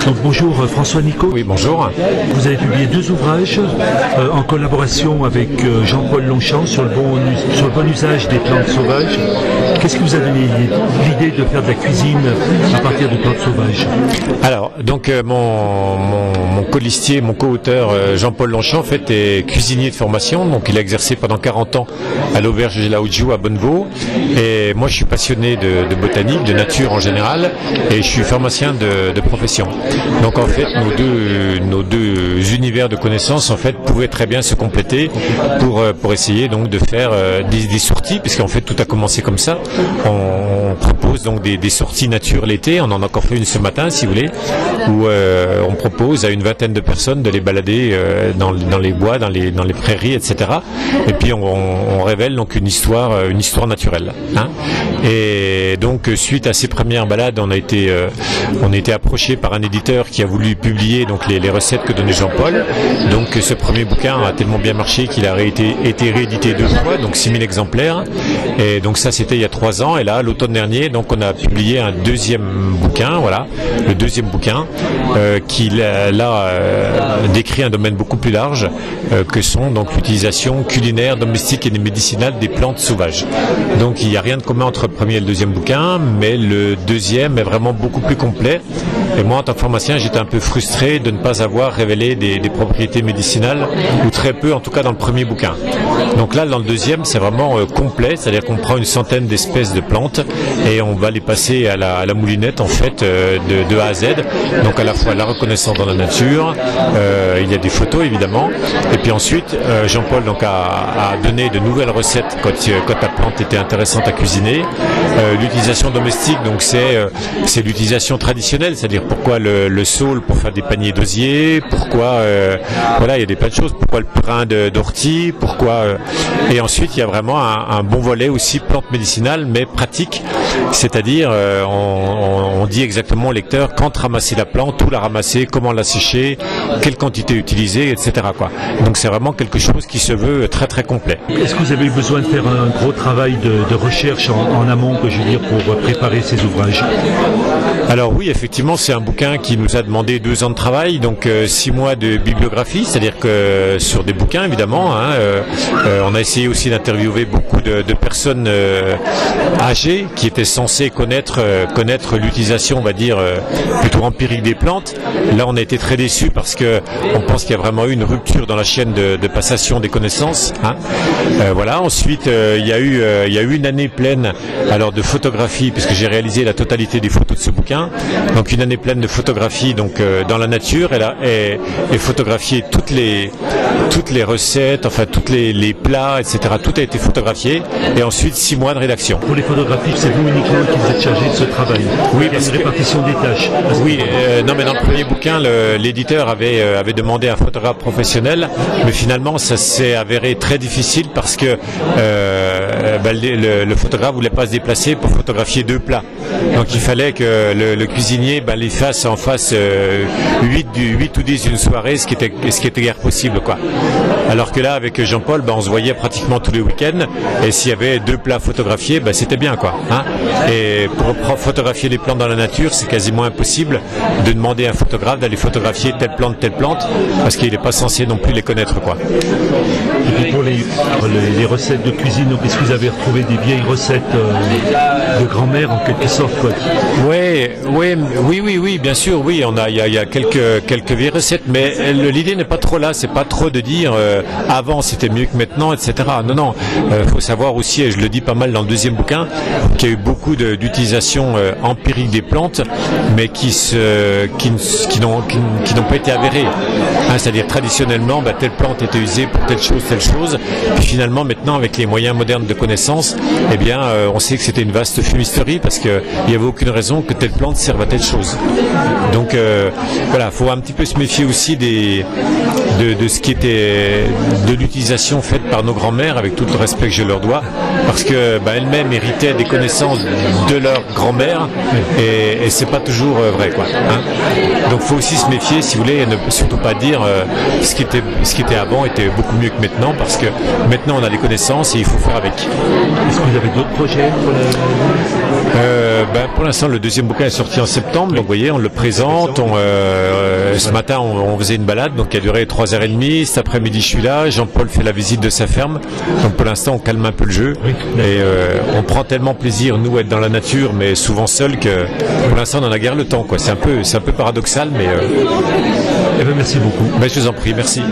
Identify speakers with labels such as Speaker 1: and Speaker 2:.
Speaker 1: Donc bonjour François Nicot.
Speaker 2: Oui, bonjour.
Speaker 1: Vous avez publié 2 ouvrages en collaboration avec Jean-Paul Longchamp sur le bon usage des plantes sauvages. Qu'est-ce qui vous a donné l'idée de faire de la cuisine à partir de plantes sauvages?
Speaker 2: Alors, donc mon colistier, mon co-auteur Jean-Paul Longchamp, en fait, est cuisinier de formation. Donc, il a exercé pendant 40 ans à l'auberge de la Haute-Joux à Bonnevaux. Et moi, je suis passionné de botanique, de nature en général, et je suis pharmacien de profession. Donc, en fait, nos deux univers de connaissances, en fait, pouvaient très bien se compléter pour essayer donc de faire des sorties, puisqu'en fait, tout a commencé comme ça. On propose donc des sorties nature l'été. On en a encore fait une ce matin, si vous voulez, où on propose à une vingtaine de personnes de les balader dans les bois, dans les prairies, etc. Et puis on révèle donc une histoire naturelle. Hein. Et donc suite à ces premières balades, on a été approché par un éditeur qui a voulu publier donc les recettes que donnait Jean-Paul. Donc ce premier bouquin a tellement bien marché qu'il a été réédité 2 fois, donc 6000 exemplaires. Et donc ça c'était il y a 3 ans. Et là, l'automne dernier, donc on a publié un 2e bouquin, voilà, le 2e bouquin qui décrit un domaine beaucoup plus large que sont donc l'utilisation culinaire, domestique et médicinale des plantes sauvages. Donc il n'y a rien de commun entre le premier et le 2e bouquin, mais le 2e est vraiment beaucoup plus complet. Et moi, en tant que pharmacien, j'étais un peu frustré de ne pas avoir révélé des propriétés médicinales, ou très peu, en tout cas dans le premier bouquin. Donc là, dans le 2e, c'est vraiment complet, c'est-à-dire qu'on prend une centaine d'espèces de plantes et on va les passer à la moulinette, en fait, de A à Z. Donc à la fois la reconnaissance dans la nature, il y a des photos évidemment, et puis ensuite Jean-Paul donc a donné de nouvelles recettes quand la plante était intéressante à cuisiner. L'utilisation domestique, donc c'est l'utilisation traditionnelle, c'est-à-dire pourquoi le saule pour faire des paniers d'osier, pourquoi voilà, il y a des tas de choses, pourquoi le purin d'ortie, pourquoi et ensuite il y a vraiment un bon volet aussi plantes médicinales mais pratique, c'est-à-dire on dit exactement au lecteur quand ramasser la plante, où la ramasser, comment la sécher, quelle quantité utiliser, etc. quoi. Donc c'est vraiment quelque chose qui se veut très très complet.
Speaker 1: Est-ce que vous avez eu besoin de faire un gros travail de recherche en amont, que je veux dire, pour préparer ces ouvrages?
Speaker 2: Alors oui, effectivement, c'est un bouquin qui nous a demandé 2 ans de travail, donc 6 mois de bibliographie, c'est-à-dire que sur des bouquins évidemment, hein, on a essayé aussi d'interviewer beaucoup de personnes âgées qui étaient censées connaître l'utilisation, on va dire, plutôt empirique des plantes. Là, on a été très déçus parce que on pense qu'il y a vraiment eu une rupture dans la chaîne de passation des connaissances. Hein. Voilà. Ensuite, il y a eu une année pleine alors de photographie, puisque j'ai réalisé la totalité des photos de ce bouquin. Donc une année pleine de photographie donc dans la nature et photographier toutes les recettes, enfin tous les plats, etc. Tout a été photographié et ensuite 6 mois de rédaction.
Speaker 1: Pour les photographies, c'est vous uniquement qui vous êtes chargé de ce travail?
Speaker 2: Oui,
Speaker 1: il y a une répartition des tâches.
Speaker 2: Oui, non mais dans le premier bouquin, l'éditeur avait demandé un photographe professionnel, mais finalement ça s'est avéré très difficile parce que le photographe voulait pas se déplacer pour photographier 2 plats. Donc il fallait que le cuisinier les fasse en face 8 ou 10 d'une soirée, ce qui était guère possible, quoi. Alors que là, avec Jean-Paul, on se voyait pratiquement tous les week-ends, et s'il y avait 2 plats photographiés, c'était bien, quoi. Hein. Et pour photographier les plantes dans la nature, c'est quasiment impossible de demander à un photographe d'aller photographier telle plante, parce qu'il n'est pas censé non plus les connaître, quoi.
Speaker 1: Et puis pour les recettes de cuisine, donc est-ce que vous avez retrouvé des vieilles recettes de grand-mère en quelque sorte, quoi?
Speaker 2: Oui, bien sûr, oui, il y a quelques vieilles recettes, mais l'idée n'est pas trop là, c'est pas trop de dire avant c'était mieux que maintenant, etc. Non, faut savoir aussi, et je le dis pas mal dans le 2e bouquin, qu'il y a eu beaucoup d'utilisation empirique des plantes, mais qui n'ont pas été avérées. Hein, c'est-à-dire traditionnellement, telle plante était usée pour telle chose, puis finalement maintenant avec les moyens modernes de connaissance, eh bien on sait que c'était une vaste fumisterie parce qu'il n'y avait aucune raison que telle plante serve à telle chose. Donc voilà, faut un petit peu se méfier aussi de ce qui était de l'utilisation faite par nos grands-mères, avec tout le respect que je leur dois, parce que elles-mêmes héritaient des connaissances de leur grand-mère et c'est pas toujours vrai, quoi. Hein. Donc faut aussi se méfier, si vous voulez, et ne surtout pas dire ce qui était avant était beaucoup mieux que maintenant, parce que maintenant on a les connaissances et il faut faire avec.
Speaker 1: Est-ce que vous avez d'autres projets pour
Speaker 2: pour l'instant, le 2e bouquin est sorti en septembre, donc vous voyez, on le présente. Ce matin, on faisait une balade, donc qui a duré 3h30. Cet après-midi, je suis là. Jean-Paul fait la visite de sa ferme. Donc pour l'instant, on calme un peu le jeu.
Speaker 1: Oui.
Speaker 2: Et on prend tellement plaisir, nous, à être dans la nature, mais souvent seul, que pour l'instant, on n'en a guère le temps, quoi. C'est un peu paradoxal, mais...
Speaker 1: Eh bien, merci beaucoup.
Speaker 2: Mais je vous en prie, merci.